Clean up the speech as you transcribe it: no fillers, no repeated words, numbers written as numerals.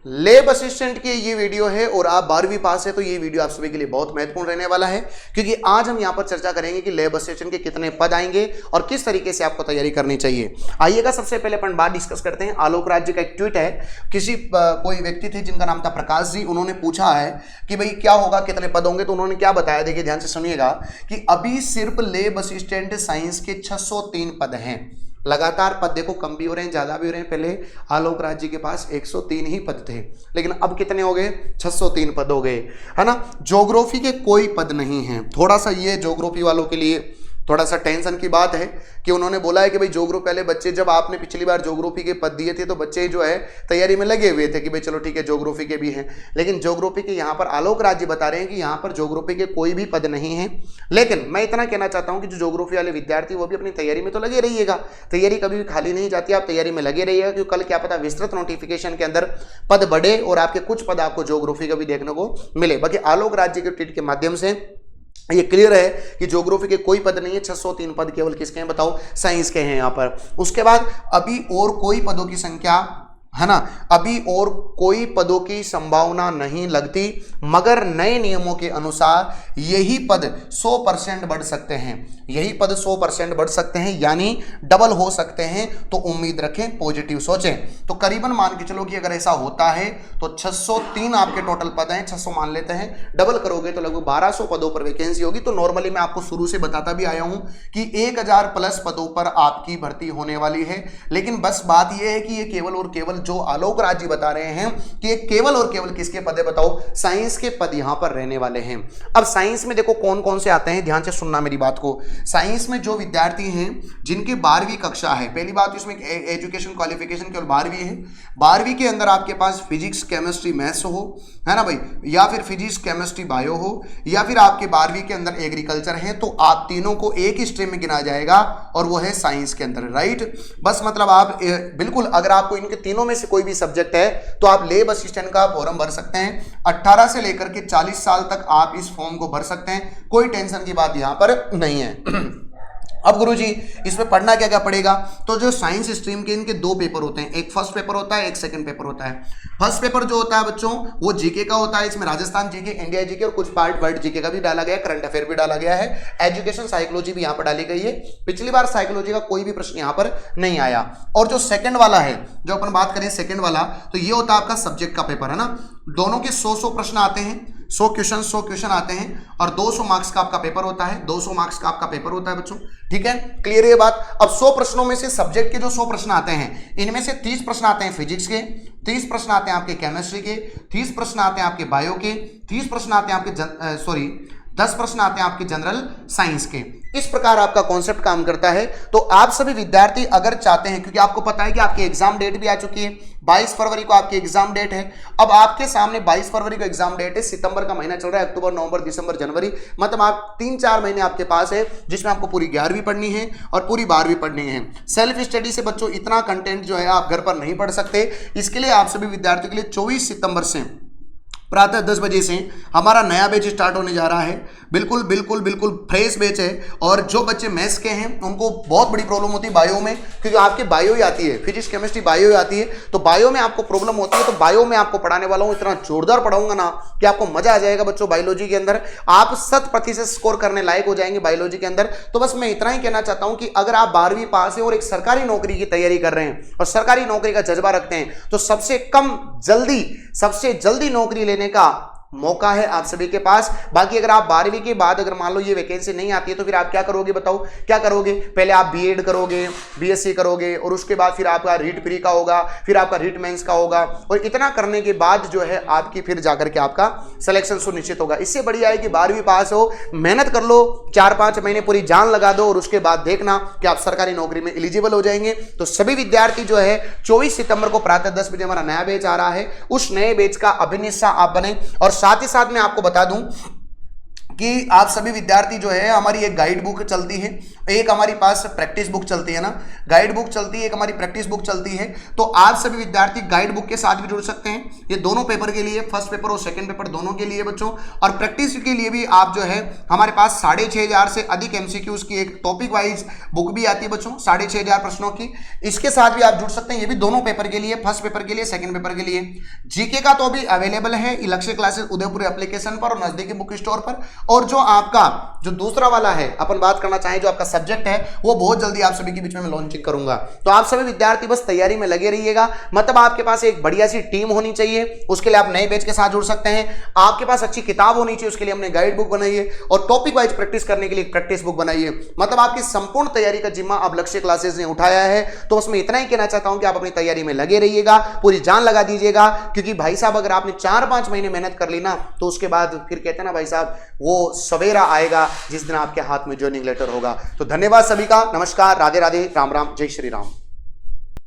Lab assistant की ये video है और आप 12वीं पास है तो ये वीडियो आप सभी के लिए बहुत महत्वपूर्ण रहने वाला है, क्योंकि आज हम यहाँ पर चर्चा करेंगे कि लैब असिस्टेंट के कितने पद आएंगे और किस तरीके से आपको तैयारी करनी चाहिए। आइएगा सबसे पहले अपन बात डिस्कस करते हैं। आलोक राज जी का एक ट्वीट है, किसी कोई व्यक्ति थे जिनका नाम था प्रकाश जी, उन्होंने पूछा है कि भाई क्या होगा, कितने पद होंगे, तो उन्होंने क्या बताया, देखिए ध्यान से सुनिएगा कि अभी सिर्फ लैब असिस्टेंट साइंस के 603 पद हैं। लगातार पद देखो कम भी हो रहे हैं, ज्यादा भी हो रहे हैं। पहले आलोक राज जी के पास 103 ही पद थे, लेकिन अब कितने हो गए, 603 पद हो गए, है ना। ज्योग्राफी के कोई पद नहीं है। थोड़ा सा ये ज्योग्राफी वालों के लिए थोड़ा सा टेंशन की बात है कि उन्होंने बोला है कि भाई ज्योग्राफी पहले बच्चे, जब आपने पिछली बार ज्योग्राफी के पद दिए थे तो बच्चे जो है तैयारी में लगे हुए थे कि भाई चलो ठीक है ज्योग्राफी के भी हैं, लेकिन ज्योग्राफी के यहाँ पर आलोक राज जी बता रहे हैं कि यहाँ पर ज्योग्राफी के कोई भी पद नहीं है। लेकिन मैं इतना कहना चाहता हूँ कि जो ज्योग्राफी वाले विद्यार्थी वो भी अपनी तैयारी में तो लगे रहिएगा, तैयारी कभी भी खाली नहीं जाती, आप तैयारी में लगे रहिएगा, क्योंकि कल क्या पता विस्तृत नोटिफिकेशन के अंदर पद बढ़े और आपके कुछ पद आपको ज्योग्राफी का भी देखने को मिले। बाकी आलोक राज जी के ट्वीट के माध्यम से ये क्लियर है कि ज्योग्राफी के कोई पद नहीं है, 603 पद केवल किसके हैं बताओ, साइंस के हैं यहाँ पर। उसके बाद अभी और कोई पदों की संख्या, है ना, अभी और कोई पदों की संभावना नहीं लगती, मगर नए नियमों के अनुसार यही पद 100% बढ़ सकते हैं, यही पद 100% बढ़ सकते हैं, यानी डबल हो सकते हैं। तो उम्मीद रखें, पॉजिटिव सोचें। तो करीबन मान के चलो कि अगर ऐसा होता है तो 603 आपके टोटल पद हैं, 600 मान लेते हैं, डबल करोगे तो लगभग 1200 पदों पर वैकेंसी होगी। तो नॉर्मली मैं आपको शुरू से बताता भी आया हूं कि 1000 प्लस पदों पर आपकी भर्ती होने वाली है। लेकिन बस बात यह है कि ये केवल और केवल जो आलोक राज जी बता रहे हैं कि ये केवल और केवल किसके पद है बताओ, साइंस के पद यहां पर रहने वाले हैं। अब साइंस में देखो कौन कौन से आते हैं, ध्यान से सुनना मेरी बात को। साइंस में जो विद्यार्थी हैं जिनकी 12वीं कक्षा है, पहली बात इसमें एजुकेशन क्वालिफिकेशन केवल 12वीं है, 12वीं के अंदर आपके पास फिजिक्स केमिस्ट्री मैथ्स हो, है ना भाई, या फिर फिजिक्स केमिस्ट्री बायो हो, या फिर आपके 12वीं के अंदर एग्रीकल्चर है, तो आप तीनों को एक ही स्ट्रीम में गिना जाएगा और वो है साइंस के अंदर, राइट। बस मतलब आप बिल्कुल, अगर आपको इनके तीनों में से कोई भी सब्जेक्ट है तो आप लैब असिस्टेंट का फॉर्म भर सकते हैं। 18 से लेकर के 40 साल तक आप इस फॉर्म को भर सकते हैं, कोई टेंशन की बात यहां पर नहीं है। अब गुरुजी इसमें पढ़ना क्या क्या पड़ेगा, तो जो साइंस स्ट्रीम के इनके 2 पेपर होते हैं, एक फर्स्ट पेपर होता है, एक सेकंड पेपर होता है। फर्स्ट पेपर जो होता है बच्चों वो जीके का होता है, इसमें राजस्थान जीके, इंडिया जीके और कुछ पार्ट वर्ल्ड जीके का भी डाला गया है, करंट अफेयर भी डाला गया है, एजुकेशन साइकोलॉजी भी यहाँ पर डाली गई है। पिछली बार साइकोलॉजी का कोई भी प्रश्न यहाँ पर नहीं आया। और जो सेकंड वाला है, जो अपन बात करें सेकंड वाला, तो ये होता है आपका सब्जेक्ट का पेपर, है ना। दोनों के 100 प्रश्न आते हैं, 100 क्वेश्चन आते हैं और 200 मार्क्स का आपका पेपर होता है, 200 मार्क्स का आपका पेपर होता है बच्चों, ठीक है, क्लियर है ये बात। अब 100 प्रश्नों में से सब्जेक्ट के जो 100 प्रश्न आते हैं, इनमें से 30 प्रश्न आते हैं फिजिक्स के, 30 प्रश्न आते हैं आपके केमिस्ट्री के, 30 प्रश्न आते हैं आपके बायो के, 30 प्रश्न आते हैं आपके 10 प्रश्न आते हैं आपके जनरल साइंस के। इस प्रकार आपका कॉन्सेप्ट काम करता है। तो आप सभी विद्यार्थी अगर चाहते हैं, क्योंकि आपको पता है कि आपकी एग्जाम डेट भी आ चुकी है, 22 फरवरी को आपकी एग्जाम डेट है। अब आपके सामने 22 फरवरी को एग्जाम डेट है, सितंबर का महीना चल रहा है, अक्टूबर नवंबर दिसंबर जनवरी, मतलब आप 3-4 महीने आपके पास है जिसमें आपको पूरी 11वीं पढ़नी है और पूरी 12वीं पढ़नी है। सेल्फ स्टडी से बच्चों इतना कंटेंट जो है आप घर पर नहीं पढ़ सकते। इसके लिए आप सभी विद्यार्थियों के लिए 24 सितंबर से प्रातः 10 बजे से हमारा नया बैच स्टार्ट होने जा रहा है। बिल्कुल बिल्कुल बिल्कुल फ्रेश बैच है। और जो बच्चे मैथ्स के हैं उनको बहुत बड़ी प्रॉब्लम होती है बायो में, क्योंकि आपकी बायो ही आती है, फिजिक्स केमिस्ट्री बायो ही आती है, तो बायो में आपको प्रॉब्लम होती है। तो बायो में आपको पढ़ाने वाला हूँ, इतना जोरदार पढ़ाऊंगा ना कि आपको मजा आ जाएगा बच्चों। बायोलॉजी के अंदर आप 100% स्कोर करने लायक हो जाएंगे बायोलॉजी के अंदर। तो बस मैं इतना ही कहना चाहता हूं कि अगर आप 12वीं पास है और एक सरकारी नौकरी की तैयारी कर रहे हैं और सरकारी नौकरी का जज्बा रखते हैं, तो सबसे जल्दी नौकरी लेने का मौका है आप सभी के पास। बाकी अगर आप 12वीं के बाद अगर मान लो ये वैकेंसी नहीं आती है तो फिर आप क्या करोगे बताओ, क्या करोगे? पहले आप बीएड करोगे, बीएससी करोगे और उसके बाद फिर आपका रीट प्री का होगा, फिर आपका रीट मेंस का होगा, और इतना करने के बाद जो है आपकी फिर जाकर के आपका सिलेक्शन सुनिश्चित होगा। इससे बढ़िया है कि 12वीं पास हो, मेहनत कर लो, 4-5 महीने पूरी जान लगा दो और उसके बाद देखना कि आप सरकारी नौकरी में एलिजिबल हो जाएंगे। तो सभी विद्यार्थी जो है 24 सितंबर को प्रातः 10 बजे हमारा नया बैच आ रहा है, उस नए बैच का अभिन्न हिस्सा आप बने। और साथ ही साथ मैं आपको बता दूं कि आप सभी विद्यार्थी जो है हमारी एक गाइड बुक चलती है, एक हमारी पास प्रैक्टिस बुक चलती है ना, गाइड बुक चलती है, एक हमारी प्रैक्टिस बुक चलती है। तो आप सभी विद्यार्थी गाइड बुक के साथ भी जुड़ सकते हैं, ये दोनों पेपर के लिए, फर्स्ट पेपर और सेकंड पेपर दोनों के लिए बच्चों। और प्रैक्टिस के लिए भी आप जो है हमारे पास 6500 से अधिक एमसीक्यूज की एक टॉपिक वाइज बुक भी आती है बच्चों, 6500 प्रश्नों की, इसके साथ भी आप जुड़ सकते हैं। ये भी दोनों पेपर के लिए, फर्स्ट पेपर के लिए, सेकंड पेपर के लिए। जीके का तो अभी अवेलेबल है लक्ष्य क्लासेस उदयपुर एप्लीकेशन पर और नजदीकी बुक स्टोर पर। और जो आपका जो दूसरा वाला है अपन बात करना चाहें, जो आपका सब्जेक्ट है, वो बहुत जल्दी आप सभी के बीच में मैं लॉन्चिंग करूंगा। तो आप सभी विद्यार्थी बस तैयारी में लगे रहिएगा। मतलब आपके पास एक बढ़िया सी टीम होनी चाहिए, उसके लिए आप नए बैच के साथ जुड़ सकते हैं। आपके पास अच्छी किताब होनी चाहिए, उसके लिए हमने गाइड बुक बनाई है और टॉपिक वाइज प्रैक्टिस करने के लिए एक प्रैक्टिस बुक बनाई है। मतलब आपकी संपूर्ण तैयारी का जिम्मा अब लक्ष्य क्लासेस ने उठाया है। तो उसमें इतना ही कहना चाहता हूं कि आप अपनी तैयारी में लगे रहिएगा, पूरी जान लगा दीजिएगा। क्योंकि भाई साहब अगर आपने 4-5 महीने मेहनत कर ली ना, तो उसके बाद फिर कहते हैं ना भाई साहब, वो सवेरा आएगा जिस दिन आपके हाथ में ज्वाइनिंग लेटर होगा। तो धन्यवाद सभी का, नमस्कार, राधे राधे, राम राम, जय श्री राम।